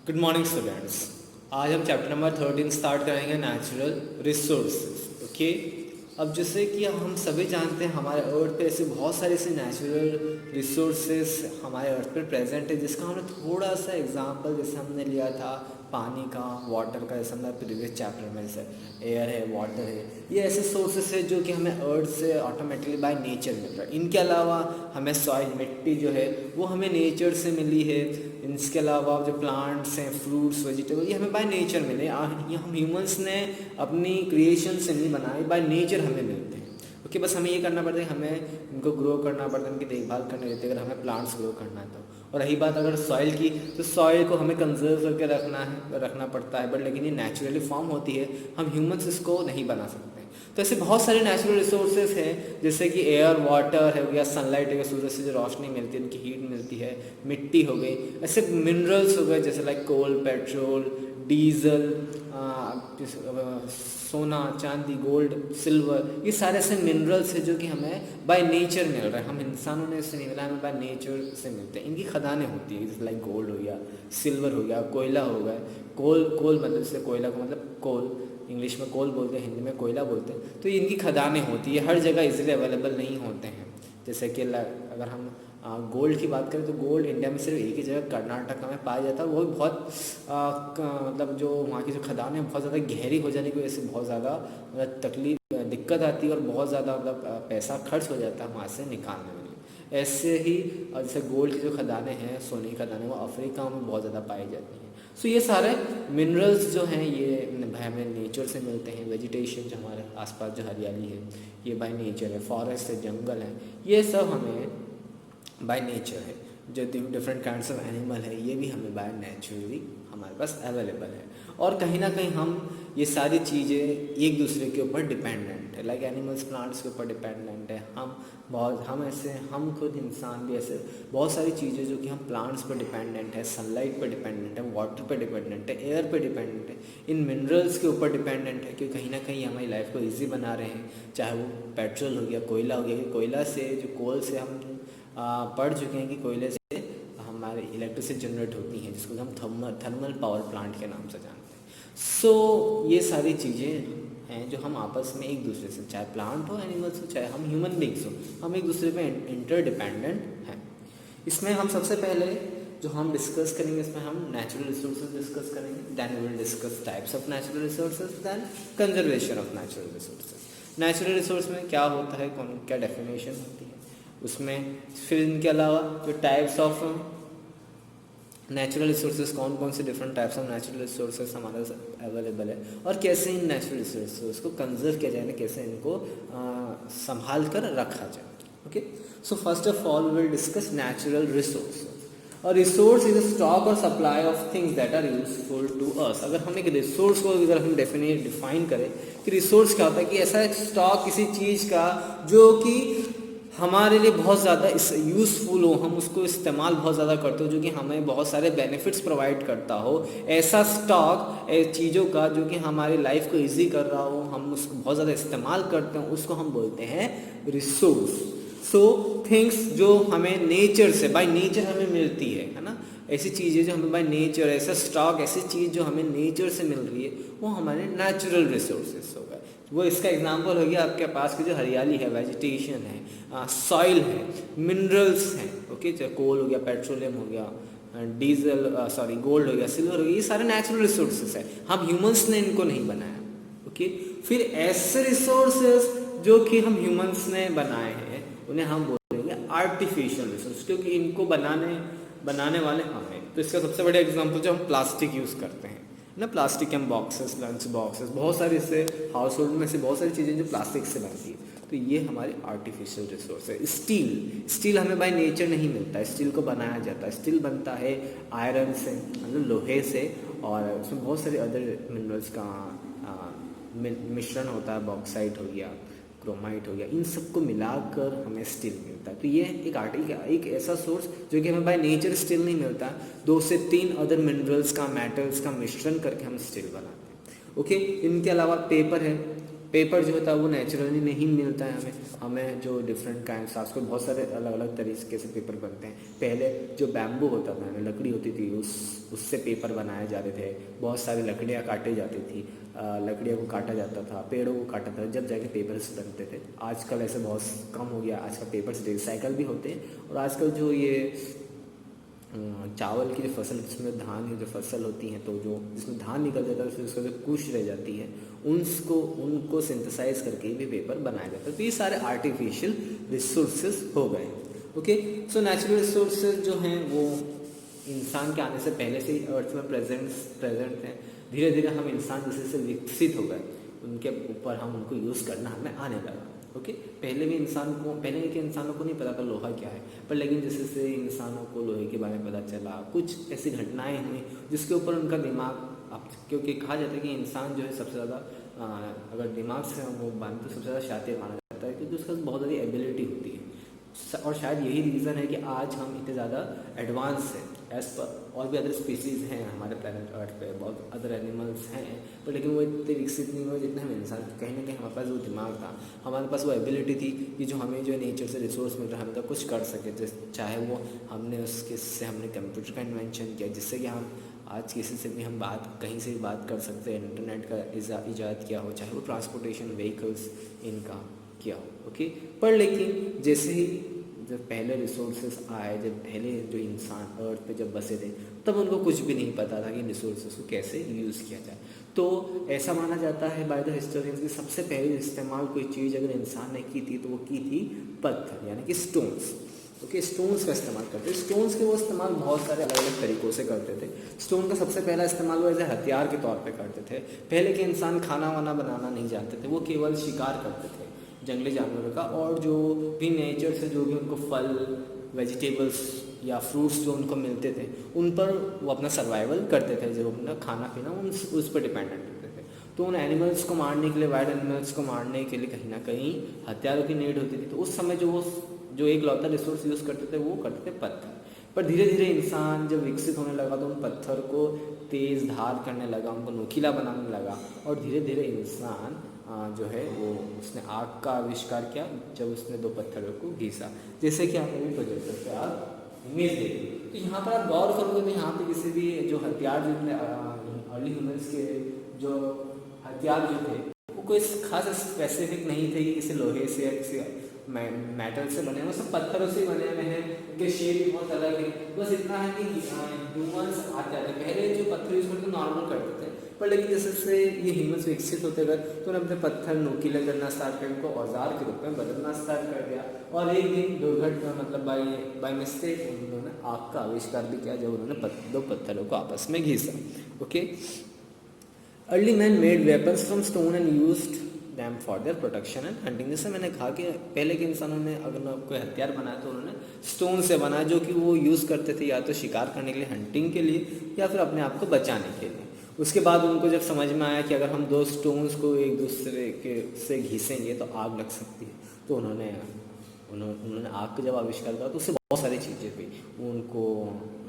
Good morning students. आज हम chapter number 13 start करेंगे, नेचुरल रिसोर्सेज। ओके, अब जैसे कि हम सभी जानते हैं हमारे अर्थ पे ऐसे बहुत सारे ऐसे नेचुरल रिसोर्सेज हमारे अर्थ पर प्रेजेंट है, जिसका हमने थोड़ा सा एग्जांपल जैसे हमने लिया था पानी का, वाटर का, जैसे हमने प्रीवियस चैप्टर में, जैसे एयर है, वाटर है, ये ऐसे सोर्सेस है जो कि हमें अर्थ से ऑटोमेटिकली बाय नेचर मिल रहा है। इनके अलावा हमें सॉइल, मिट्टी जो है वो हमें नेचर से मिली है। इसके अलावा जो प्लांट्स हैं, फ्रूट्स, वेजिटेबल, ये हमें बाय नेचर मिले। ये हम ह्यूमंस ने अपनी क्रिएशन से नहीं बनाए, बाय नेचर हमें मिलते हैं। ओके, बस हमें ये करना पड़ता है, हमें इनको ग्रो करना पड़ता है, इनकी देखभाल करनी रहती है अगर हमें प्लांट्स ग्रो करना है तो। और रही बात अगर सॉइल की, तो सॉइल को हमें कंजर्व करके रखना पड़ता है, बट लेकिन ये नेचुरली फॉर्म होती है, हम ह्यूमंस इसको नहीं बना सकते। तो ऐसे बहुत सारे नेचुरल रिसोर्सेज हैं, जैसे कि एयर, वाटर है गया, सनलाइट है गया, सूरज से जो रोशनी मिलती है, उनकी हीट मिलती है, मिट्टी हो गई, ऐसे मिनरल्स हो गए जैसे लाइक कोल, पेट्रोल, डीजल, सोना, चांदी, गोल्ड, सिल्वर, ये सारे ऐसे मिनरल्स हैं जो कि हमें बाय नेचर मिल रहे हैं। हम इंसानों ने इससे नहीं मिला, हमें बाय नेचर से मिलते हैं। इनकी खदानें होती है, जैसे लाइक गोल्ड हो गया, सिल्वर हो गया, कोयला हो गया। कोल मतलब जैसे कोयला को मतलब कोल, इंग्लिश में कोल बोलते हैं, हिंदी में कोयला बोलते हैं। तो इनकी खदानें होती है, हर जगह इजीली अवेलेबल नहीं होते हैं। जैसे कि अगर हम गोल्ड की बात करें तो गोल्ड इंडिया में सिर्फ एक ही जगह कर्नाटक में पाया जाता है। वो भी बहुत मतलब जो वहाँ की जो खदान है बहुत ज़्यादा गहरी हो जाने की वजह से बहुत ज़्यादा मतलब दिक्कत आती है और बहुत ज़्यादा मतलब पैसा खर्च हो जाता है वहाँ से निकालने में। ऐसे ही जैसे गोल्ड की जो खदानें हैं, सोने की खदानें, वो अफ्रीका में बहुत ज़्यादा पाई जाती हैं। सो ये सारे मिनरल्स जो हैं ये हमें नेचर से मिलते हैं। वेजिटेशन जो हमारे आसपास जो हरियाली है ये बाय नेचर है, फॉरेस्ट है, जंगल है, ये सब हमें बाय नेचर है। जो डिफरेंट काइंड्स ऑफ एनिमल है ये भी हमें बाय नेचुरली हमारे पास अवेलेबल है। और कहीं ना कहीं हम ये सारी चीज़ें एक दूसरे के ऊपर डिपेंडेंट है, लाइक एनिमल्स प्लांट्स के ऊपर डिपेंडेंट है। हम खुद इंसान भी ऐसे बहुत सारी चीज़ें जो कि हम प्लांट्स पर डिपेंडेंट है, सनलाइट पर डिपेंडेंट है, वाटर पर डिपेंडेंट है, एयर पर डिपेंडेंट है, इन मिनरल्स के ऊपर डिपेंडेंट है, क्योंकि कहीं ना कहीं हमारी लाइफ को ईजी बना रहे हैं। चाहे वो पेट्रोल हो गया, कोयला हो गया, कोयला से जो कोल से हम पढ़ चुके हैं कि कोयले से हमारे इलेक्ट्रिसिटी जनरेट होती हैं, जिसको हम थर्मल पावर प्लांट के नाम से जानते हैं। सो ये सारी चीज़ें हैं जो हम आपस में एक दूसरे से, चाहे प्लांट हो, एनिमल्स हो, चाहे हम ह्यूमन बींग्स हो, हम एक दूसरे पे इंटरडिपेंडेंट हैं। इसमें हम सबसे पहले जो हम डिस्कस करेंगे, इसमें हम नेचुरल रिसोर्सेज डिस्कस करेंगे, then we will discuss types of natural resources, then conservation of natural resources. Natural resource में क्या होता है, क्या डेफिनेशन होती है उसमें, फिर इनके अलावा जो टाइप्स ऑफ नेचुरल रिसोर्सेज, कौन कौन से different types of natural resources हमारे अवेलेबल है, और कैसे इन नेचुरल रिसोर्सेज को कंजर्व किया जाए, कैसे इनको संभाल कर रखा जाए। Okay, so first of all we will discuss natural resource. और रिसोर्स इज अ स्टॉक और supply of things that are useful to us. अगर हम एक रिसोर्स को अगर हम डिफाइन करें कि रिसोर्स क्या होता है, कि ऐसा एक स्टॉक किसी चीज़ का जो कि हमारे लिए बहुत ज़्यादा यूज़फुल हो, हम उसको इस्तेमाल बहुत ज़्यादा करते हो, जो कि हमें बहुत सारे बेनिफिट्स प्रोवाइड करता हो। ऐसा स्टॉक चीज़ों का जो कि हमारी लाइफ को इजी कर रहा हो, हम उसको बहुत ज़्यादा इस्तेमाल करते हैं, उसको हम बोलते हैं रिसोर्स। सो थिंग्स जो हमें नेचर से, बाय नेचर हमें मिलती है ना, ऐसी चीज़ें जो हमें बाय नेचर, ऐसा स्टॉक, ऐसी चीज़ जो हमें नेचर से मिल रही है, वो हमारे नेचुरल रिसोर्सेज हो गए। वो इसका एग्जांपल हो गया आपके पास की जो हरियाली है, वेजिटेशन है, सॉइल है, मिनरल्स हैं। ओके, चाहे कोल हो गया, पेट्रोलियम हो गया, डीजल, गोल्ड हो गया, सिल्वर हो गया, ये सारे नेचुरल रिसोर्सेज है, हम ह्यूमंस ने इनको नहीं बनाया। ओके, फिर ऐसे रिसोर्सेज जो कि हम ह्यूमंस ने बनाए हैं उन्हें हम बोलेंगे आर्टिफिशियल रिसोर्स, क्योंकि इनको बनाने वाले हम हैं। तो इसका सबसे बड़ा एग्जांपल जो हम प्लास्टिक यूज़ करते हैं ना, प्लास्टिक के हम बॉक्सेस, लंच बॉक्सेस, बहुत सारे इससे हाउस होल्ड में से बहुत सारी चीज़ें जो प्लास्टिक से बनती है, तो ये हमारी आर्टिफिशियल रिसोर्स है। स्टील हमें बाय नेचर नहीं मिलता है, स्टील को बनाया जाता है। स्टील बनता है आयरन से, मतलब लोहे से, और उसमें बहुत सारे अदर मिनरल्स का मिश्रण होता है, बॉक्साइट हो गया, क्रोमाइट हो गया, इन सबको मिलाकर हमें स्टील मिलता है। तो ये एक ऐसा सोर्स जो कि हमें बाय नेचर स्टील नहीं मिलता, 2 से 3 अदर मिनरल्स का, मेटल्स का मिश्रण करके हम स्टील बनाते हैं। ओके, इनके अलावा पेपर है, पेपर जो होता है वो नेचुरली नहीं मिलता है हमें जो डिफरेंट काइंड्स, आजकल बहुत सारे अलग अलग तरीके से पेपर बनते हैं। पहले जो बैम्बू होता था, लकड़ी होती थी, उससे पेपर बनाए जाते थे। बहुत सारी लकड़ियाँ काटी जाती थी, लकड़ियों को काटा जाता था, पेड़ों को काटा था, जब जाके पेपर्स बनते थे। आजकल ऐसे बहुत कम हो गया, आजकल पेपर्स रिसाइकल भी होते हैं। और आजकल जो ये चावल की जो फसल, जिसमें धान की जो फसल होती है, तो जो जिसमें धान निकल जाता है फिर उसका जो कुश रह जाती है, उनको सिंथेसाइज करके भी पेपर बनाया जाता है। तो ये सारे आर्टिफिशियल रिसोर्सेज हो गए। ओके, सो नेचुरल रिसोर्सेज जो हैं वो इंसान के आने से पहले से ही अर्थ में प्रेजेंट हैं। धीरे धीरे हम इंसान जैसे जैसे विकसित हो गए, उनके ऊपर हम उनको यूज़ करना हमें आने लगा। ओके, पहले के इंसानों को नहीं पता था लोहा क्या है, पर लेकिन जैसे जैसे इंसानों को लोहे के बारे में पता चला, कुछ ऐसी घटनाएं हुई जिसके ऊपर उनका दिमाग, अब क्योंकि कहा जाता है कि इंसान जो है सबसे ज़्यादा अगर दिमाग से वो बांध तो सबसे ज़्यादा शातिर माना जाता है, क्योंकि उसका बहुत ज़्यादा एबिलिटी होती है। और शायद यही रीज़न है कि आज हम इतने ज़्यादा एडवांस हैं एज़ पर, और भी अदर स्पीसीज़ हैं हमारे प्लेनेट अर्थ पे, बहुत अदर एनिमल्स हैं, पर लेकिन वो इतने विकसित नहीं हुए जितने हम इंसान। कहीं ना कहीं हमारे पास वो दिमाग था, हमारे पास वो एबिलिटी थी कि जो हमें जो नेचर से रिसोर्स मिल रहा है हम तो कुछ कर सके। चाहे वो हमने कंप्यूटर का इन्वेंशन किया, जिससे कि हम आज किसी से भी हम कहीं से भी बात कर सकते हैं। इंटरनेट का इजाद किया हो, चाहे वो ट्रांसपोर्टेशन व्हीकल्स इनका किया हो। ओके, पर लेकिन जैसे ही जब पहले रिसोर्सेज आए, जब पहले जो इंसान अर्थ पे जब बसे थे, तब उनको कुछ भी नहीं पता था कि रिसोर्सेज को कैसे यूज़ किया जाए। तो ऐसा माना जाता है बाय द हिस्टोरियंस कि सबसे पहले इस्तेमाल कोई चीज़ अगर इंसान ने की थी तो वो की थी पत्थर, यानी कि स्टोन्स। ओके, स्टोन्स का इस्तेमाल करते थे। स्टोन्स के वो इस्तेमाल बहुत सारे अलग अलग तरीक़ों से करते थे। स्टोन का सबसे पहला इस्तेमाल वो एज ए हथियार के तौर पे करते थे। पहले के इंसान खाना वाना बनाना नहीं जानते थे, वो केवल शिकार करते थे जंगली जानवरों का, और जो भी नेचर से जो भी उनको फल, वेजिटेबल्स या फ्रूट्स जो उनको मिलते थे, उन पर वो अपना सर्वाइवल करते थे। जो अपना खाना पीना उस पर डिपेंडेंट होते थे। तो उन एनिमल्स को मारने के लिए, वाइल्ड एनिमल्स को मारने के लिए कहीं ना कहीं हथियारों की नीड होती थी। तो उस समय जो एक लौता रिसोर्स यूज़ करते थे वो करते थे पत्थर। पर धीरे धीरे इंसान जब विकसित होने लगा तो उन पत्थर को तेज़ धार करने लगा, उनको नोकीला बनाने लगा, और धीरे धीरे इंसान जो है वो उसने आग का आविष्कार किया जब उसने दो पत्थरों को घिसा। जैसे कि आप अभी प्रोजेक्टर पे आप इमेज देखिए, तो यहाँ पर आप गौर करोगे तो यहाँ पे किसी भी जो हथियार जो अर्ली ह्यूमंस के जो हथियार जो थे वो कोई खास स्पेसिफिक नहीं थे कि किसी लोहे से या किसी मेटल से बने, वो सब पत्थरों से बने हुए हैं, उनके शेप भी बहुत अलग है। बस इतना है कि ह्यूमंस आते आते पहले जो पत्थर यूज करते नॉर्मल करते थे, पर लेकिन जैसे से ये ह्यूमंस विकसित होते गए तो उन्होंने अपने पत्थर नोकीले करना स्टार्ट कर, उनको औजार के रूप में बदलना स्टार्ट कर दिया। और एक दिन दुर्घटना मतलब बाय मिस्टेक उन्होंने आग का आविष्कार भी किया जब उन्होंने दो पत्थरों को आपस में घिसा। Okay, early man made weapons from stone and used them for their protection and hunting. जैसे मैंने कहा कि पहले के इंसानों ने अगर कोई हथियार बनाया तो उन्होंने स्टोन से बनाया, जो कि वो यूज़ करते थे या तो शिकार करने के लिए, हंटिंग के लिए, या फिर अपने आप को बचाने के लिए। उसके बाद उनको जब समझ में आया कि अगर हम दो स्टोन्स को एक दूसरे के से घिसेंगे तो आग लग सकती है, तो उन्होंने आग का जब आविष्कार किया तो उससे बहुत सारी चीज़ें हुई। उनको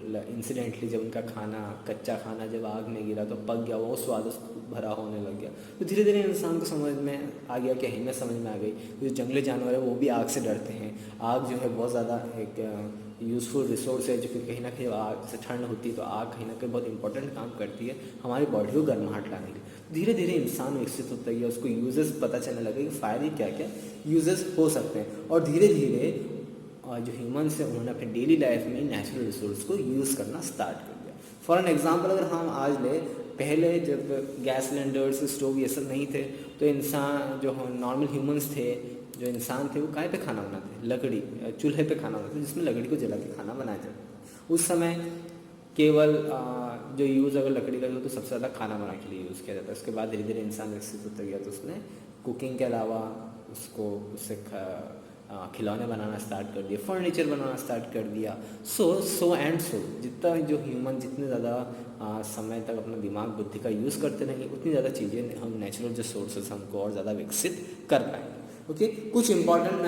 इंसिडेंटली जब उनका खाना, कच्चा खाना जब आग में गिरा तो पक गया, वो स्वादिष्ट भरा होने लग गया। तो धीरे धीरे इंसान को समझ में आ गया कि हमें समझ में आ गई जो जंगली जानवर है वो भी आग से डरते हैं। आग जो है बहुत ज़्यादा एक यूज़फुल रिसोर्स है, जो कि कहीं ना कहीं आग से ठंड होती है तो आग कहीं ना कहीं बहुत इंपॉर्टेंट काम करती है हमारी बॉडी को गर्माहट लाने के लिए। धीरे धीरे इंसान विकसित होता है, उसको यूजेस पता चलने लगे कि फायर क्या क्या यूजेस हो सकते हैं, और धीरे धीरे जो ह्यूमन्स हैं उन्होंने अपने डेली लाइफ में नेचुरल रिसोर्स को यूज़ करना स्टार्ट कर दिया। फॉर एन एग्जांपल अगर हम आज ले, पहले जब गैस सिलेंडर्स, स्टोव ये सब नहीं थे तो इंसान जो नॉर्मल ह्यूमंस थे, जो इंसान थे, वो काहे पे खाना बनाते, लकड़ी, चूल्हे पे खाना बनाते, जिसमें लकड़ी को जला के खाना बनाया जाता। उस समय केवल जो यूज़ अगर लकड़ी का हो तो सबसे ज़्यादा खाना बनाने के लिए यूज़ किया जाता है। उसके बाद धीरे धीरे इंसान विकसित होता गया तो उसने कुकिंग के अलावा उससे खिलौने बनाना स्टार्ट कर दिया, फर्नीचर बनाना स्टार्ट कर दिया। सो एंड सो जितना जो ह्यूमन जितने ज़्यादा समय तक अपना दिमाग, बुद्धि का यूज़ करते रहेंगे उतनी ज़्यादा चीज़ें हम नेचुरल जो सोर्सेस हमको और ज़्यादा विकसित कर पाएंगे। ओके, कुछ इंपॉर्टेंट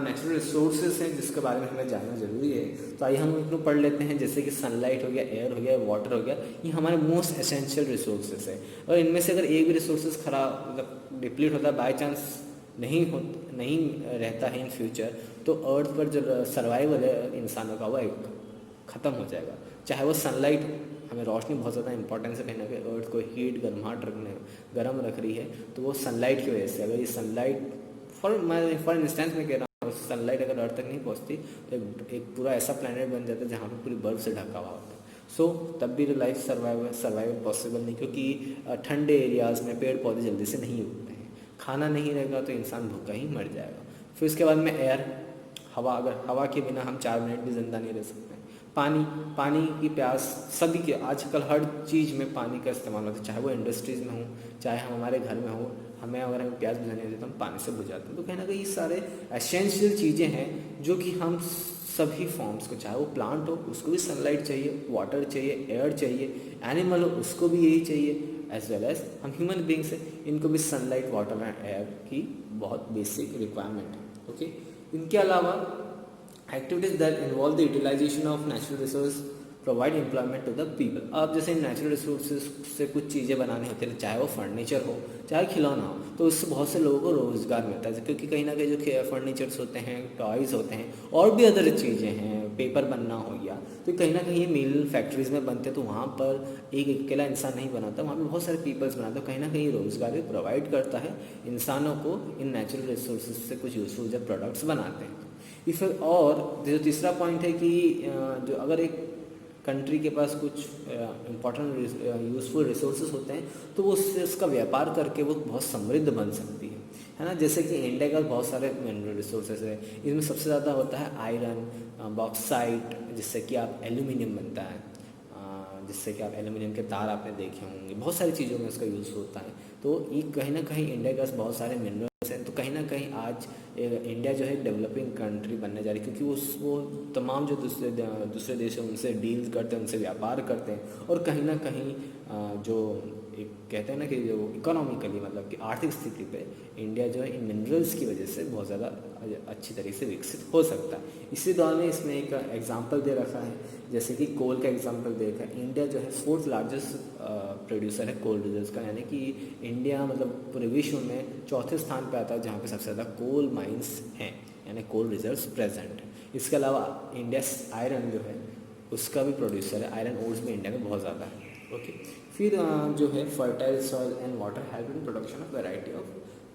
नेचुरल रिसोर्सेज हैं जिसके बारे में हमें जानना ज़रूरी है। तो आइए हम इनको पढ़ लेते हैं। जैसे कि सनलाइट हो गया, एयर हो गया, वाटर हो गया, ये हमारे मोस्ट एसेंशियल रिसोर्सेज है। और इनमें से अगर एक भी रिसोर्सेज खराब, मतलब डिप्लीट होता है, बाई चांस नहीं रहता है इन फ्यूचर, तो अर्थ पर जो सर्वाइवल है इंसानों का वो एक ख़त्म हो जाएगा। चाहे वो सनलाइट, हमें रोशनी बहुत ज़्यादा इंपॉर्टेंस है कहीं ना कहीं, अर्थ को हीट गर्म रख रही है, तो वो सनलाइट की वजह से, अगर ये सनलाइट फॉर इंस्टेंस में कह रहा हूँ, सनलाइट अगर अर्थ तक नहीं पहुँचती तो एक पूरा ऐसा प्लैनेट बन जाता है जहाँ पर पूरी बर्फ से ढका हुआ होता है। सो तब भी लाइफ सर्वाइवल पॉसिबल नहीं, क्योंकि ठंडे एरियाज़ में पेड़ पौधे जल्दी से नहीं उगते हैं, खाना नहीं रहेगा तो इंसान भूखा ही मर जाएगा। फिर उसके बाद में एयर, हवा, अगर हवा के बिना हम 4 मिनट भी ज़िंदा नहीं रह सकते। पानी की प्यास सभी के, आजकल हर चीज़ में पानी का इस्तेमाल होता है, चाहे वो इंडस्ट्रीज़ में हो, चाहे हम हमारे घर में हो, हमें अगर हमें प्यास बुझानी होती है तो हम पानी से बुझाते हैं। तो कहीं ना कहीं ये सारे एसेंशियल चीज़ें हैं जो कि हम सभी फॉर्म्स को, चाहे वो प्लांट हो उसको भी सनलाइट चाहिए, वाटर चाहिए, एयर चाहिए, एनिमल हो उसको भी यही चाहिए, एज वेल एज हम ह्यूमन बींग्स हैं, इनको भी सनलाइट, वाटर एंड एयर की बहुत बेसिक रिक्वायरमेंट है। ओके, इनके अलावा activities that involve the utilization of natural resource provide employment to the people. अब जैसे नेचुरल रिसोर्सेज से कुछ चीज़ें बनानी होती है, चाहे वो फर्नीचर हो, चाहे खिलौना हो, तो उससे बहुत से लोगों को रोज़गार मिलता है, क्योंकि कहीं ना कहीं जो फर्नीचर्स होते हैं, टॉयज़ होते हैं, और भी अदर चीज़ें हैं, पेपर बनना हो गया, तो कहीं ना कहीं मिल फैक्ट्रीज़ में बनते हैं, तो वहाँ पर एक अकेला इंसान नहीं बनाता, वहाँ पर बहुत सारे पीपल्स बनाते हैं, कहीं ना कहीं रोज़गार भी प्रोवाइड करता है इंसानों को इन नेचुरल रिसोर्सेज से कुछ यूज़फुल जब प्रोडक्ट्स बनाते हैं। इफ़ और जो तीसरा पॉइंट है कि जो अगर एक कंट्री के पास कुछ इम्पोर्टेंट यूज़फुल रिसोर्सेज होते हैं, तो वो उससे उसका व्यापार करके वो बहुत समृद्ध बन सकती है ना। जैसे कि इंडिया का बहुत सारे मिनरल रिसोर्सेज है, इसमें सबसे ज़्यादा होता है आयरन, बॉक्साइट, जिससे कि आप एल्यूमिनियम बनता है, जिससे कि आप एल्यूमिनियम के तार आपने देखे होंगे, बहुत सारी चीज़ों में उसका यूज़ होता है। तो ये कहीं ना कहीं इंडिया के पास बहुत सारे मिनरल्स हैं, तो कहीं ना कहीं आज इंडिया जो है डेवलपिंग कंट्री बनने जा रही है, क्योंकि वो तमाम जो दूसरे देश हैं उनसे डील करते हैं, उनसे व्यापार करते हैं, और कहीं ना कहीं जो एक कहते हैं ना कि जो इकोनॉमिकली, मतलब कि आर्थिक स्थिति पे इंडिया जो है इन मिनरल्स की वजह से बहुत ज़्यादा अच्छी तरीके से विकसित हो सकता है। इसी दौर में इसमें एक एग्जांपल दे रखा है, जैसे कि कोल का एग्जांपल दे रखा है। इंडिया जो है 4th लार्जेस्ट प्रोड्यूसर है कोल रिजर्व्स का, यानी कि इंडिया मतलब पूरे विश्व में 4थे स्थान पे आता है जहाँ पे सबसे ज़्यादा कोल माइंस हैं, यानी कोल रिजर्व्स प्रेजेंट है। इसके अलावा इंडिया आयरन जो है उसका भी प्रोड्यूसर है, आयरन ओर्स में इंडिया में बहुत ज़्यादा है। ओके, फिर जो है fertile soil and water help in production of variety of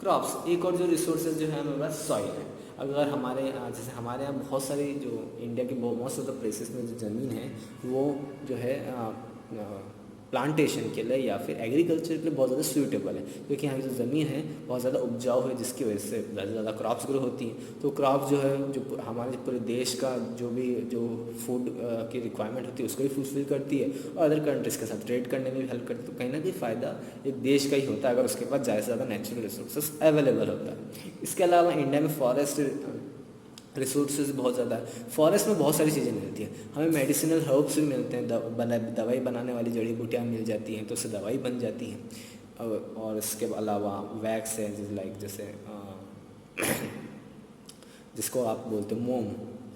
crops. एक और जो रिसोर्सेज जो है हमारे पास सॉइल है। अगर हमारे जैसे हमारे यहाँ बहुत सारी जो इंडिया के मोस्ट ऑफ द प्लेसेस में जो ज़मीन है वो जो है प्लांटेशन के लिए या फिर एग्रीकल्चर के लिए बहुत ज़्यादा सूटेबल है, क्योंकि यहाँ की जो ज़मीन है बहुत ज़्यादा उपजाऊ है, जिसकी वजह से ज़्यादा क्रॉप्स ग्रो होती हैं। तो क्रॉप्स जो है जो हमारे पूरे देश का जो फूड की रिक्वायरमेंट होती है उसको भी फुलफिल करती है, और अदर कंट्रीज़ के साथ ट्रेड करने में भी हेल्प करती है। तो कहीं ना कहीं फ़ायदा एक देश का ही होता है अगर उसके पास ज़्यादा से ज़्यादा नेचुरल रिसोर्सेज अवेलेबल होता है। इसके अलावा इंडिया में फॉरेस्ट रिसोर्सेज बहुत ज़्यादा है। फॉरेस्ट में बहुत सारी चीज़ें मिलती हैं, हमें मेडिसिनल हर्ब्स भी मिलते हैं, दवाई बनाने वाली जड़ी बूटियाँ मिल जाती हैं, तो उससे दवाई बन जाती हैं। और इसके अलावा वैक्स है, जैसे जिसको आप बोलते हैं मोम,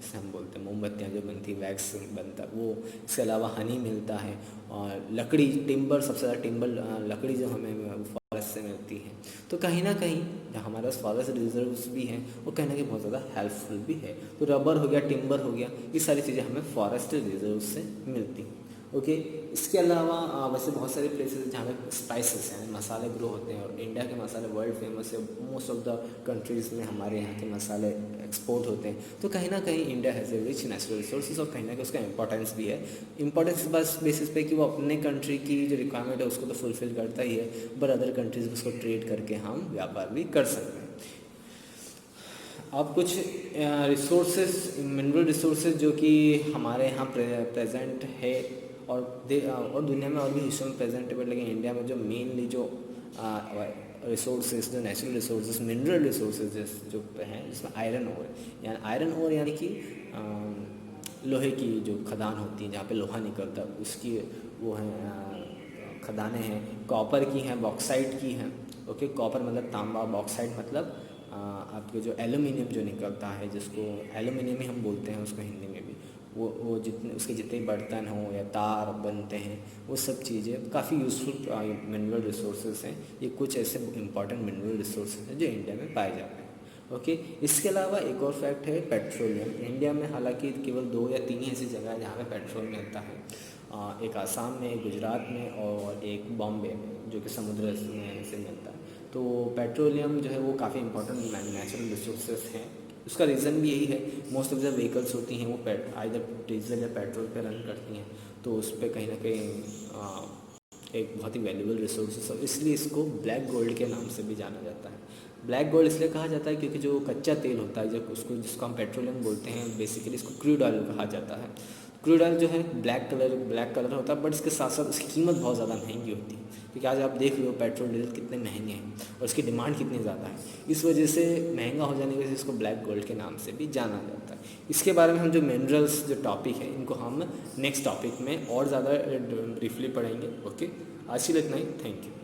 जिसे हम बोलते हैं मोमबत्तियाँ जो बनती है, वैक्स बनता है वो। इसके अलावा हनी मिलता है, और लकड़ी, टिम्बर, सबसे ज़्यादा टिम्बर लकड़ी जो हमें फॉरेस्ट से मिलती है। तो कहीं ना कहीं हमारे पास फॉरेस्ट रिजर्व्स भी हैं, वो कहीं ना कहीं बहुत ज़्यादा हेल्पफुल भी है। तो रबर हो गया, टिम्बर हो गया, ये सारी चीज़ें हमें फॉरेस्ट रिजर्व से मिलती हैं। ओके, इसके अलावा वैसे बहुत सारे प्लेसेस जहाँ पे स्पाइसेस हैं, मसाले ग्रो होते हैं, और इंडिया के मसाले वर्ल्ड फेमस है। मोस्ट ऑफ द कंट्रीज़ में हमारे यहाँ के मसाले एक्सपोर्ट होते हैं। तो कहीं ना कहीं India has a rich natural resources, और कहीं ना कहीं उसका इंपॉर्टेंस भी है। इंपॉर्टेंस बस बेसिस पे कि वो अपने कंट्री की जो रिक्वायरमेंट है उसको तो फुलफिल करता ही है, बट अदर कंट्रीज़ में उसको ट्रेड करके हम व्यापार भी कर सकते हैं। अब कुछ रिसोर्सेज, मिनरल रिसोर्सेज जो कि हमारे यहाँ प्रेजेंट है, और दुनिया में और भी हिस्सों में प्रेजेंट है, लेकिन इंडिया में जो मेनली जो रिसोर्सेज, जो नेचुरल रिसोर्सेज, मिनरल रिसोर्सेज जो हैं, जिसमें आयरन ओर है, आयरन ओर यानी कि लोहे की जो खदान होती है जहाँ पे लोहा निकलता है, उसकी वो हैं खदानें हैं। कॉपर की हैं, बॉक्साइट की हैं। ओके, कॉपर मतलब तांबा, बॉक्साइट मतलब आपके जो एल्यूमिनियम जो निकलता है, जिसको एल्यूमिनियम ही हम बोलते हैं उसको हिंदी में भी, वो जितने उसके जितने बर्तन हों या तार बनते हैं, वो सब चीज़ें काफ़ी यूज़फुल मिनरल रिसोर्सेज हैं। ये कुछ ऐसे इंपॉर्टेंट मिनरल रिसोर्सेज हैं जो इंडिया में पाए जाते हैं। ओके, इसके अलावा एक और फैक्ट है पेट्रोलियम। इंडिया में हालांकि केवल 2 या 3 ही ऐसी जगह है जहाँ पे पेट्रोल मिलता है। एक आसाम में, एक गुजरात में और एक बॉम्बे में, जो कि समुद्र में से मिलता है। तो पेट्रोलियम जो है वो काफ़ी इंपॉर्टेंट नेचुरल रिसोर्सेज हैं। उसका रीज़न भी यही है, मोस्ट ऑफ द व्हीकल्स होती हैं वो आइदर डीजल या पेट्रोल पे रन करती हैं, तो उस पर कहीं ना कहीं एक बहुत ही वैल्यूबल रिसोर्स है, इसलिए इसको ब्लैक गोल्ड के नाम से भी जाना जाता है। ब्लैक गोल्ड इसलिए कहा जाता है क्योंकि जो कच्चा तेल होता है, जब उसको जिसको हम पेट्रोलियम बोलते हैं, बेसिकली इसको क्रूड ऑयल कहा जाता है। क्रूड ऑयल जो है ब्लैक कलर होता है, बट इसके साथ साथ उसकी कीमत बहुत ज़्यादा महंगी होती है, क्योंकि आज आप देख रहे हो पेट्रोल डीजल कितने महंगे हैं और उसकी डिमांड कितनी ज़्यादा है। इस वजह से महंगा हो जाने की वजह से इसको ब्लैक गोल्ड के नाम से भी जाना जाता है। इसके बारे में हम जो मिनरल्स जो टॉपिक है, इनको हम नेक्स्ट टॉपिक में और ज़्यादा ब्रीफली पढ़ेंगे। ओके, आज के लिए इतना ही। Thank you.